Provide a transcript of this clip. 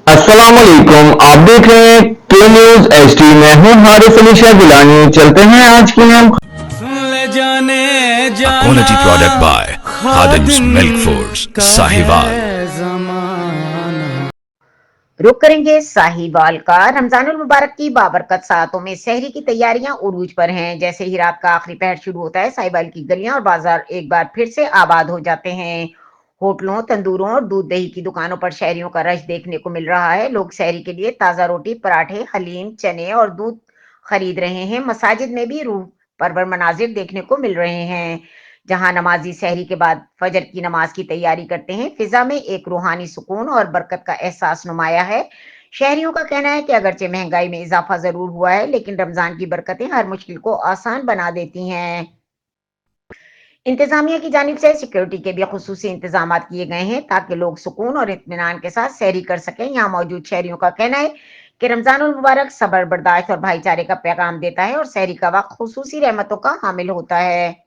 अस्सलाम वालेकुम। आप देख रहे हैं के न्यूज एचडी। मैं हूं हारिस अली शाह गिलानी। चलते हैं आज की हम ले जाने A जाना quality product by Khadim's Milk Khadim Foods, का Sahiwal. है जमाना। रुक करेंगे साहिवाल का। रमजानुल मुबारक की बाबरकत सातों में सहरी की तैयारियां उरूज पर हैं। जैसे ही रात का आखिरी पहर शुरू होता है, साहिवाल की गलियां और बाजार एक बार फिर से आबाद हो जाते हैं। होटलों, तंदूरों और दूध दही की दुकानों पर शहरियों का रश देखने को मिल रहा है। लोग सहरी के लिए ताजा रोटी, पराठे, हलीम, चने और दूध खरीद रहे हैं। मसाजिद में भी रूह परवर मनाजिर देखने को मिल रहे हैं, जहां नमाजी सहरी के बाद फजर की नमाज की तैयारी करते हैं। फिजा में एक रूहानी सुकून और बरकत का एहसास नुमाया है। शहरियों का कहना है कि अगरचे महंगाई में इजाफा जरूर हुआ है, लेकिन रमजान की बरकतें हर मुश्किल को आसान बना देती हैं। इंतजामिया की जानिब से सिक्योरिटी के भी खुसूसी इंतजाम किए गए हैं, ताकि लोग सुकून और इत्मीनान के साथ सहरी कर सकें। यहाँ मौजूद शहरियों का कहना है कि रमजानुल मुबारक सब्र, बर्दाश्त और भाईचारे का पैगाम देता है और सहरी का वक्त खुसूसी रहमतों का हामिल होता है।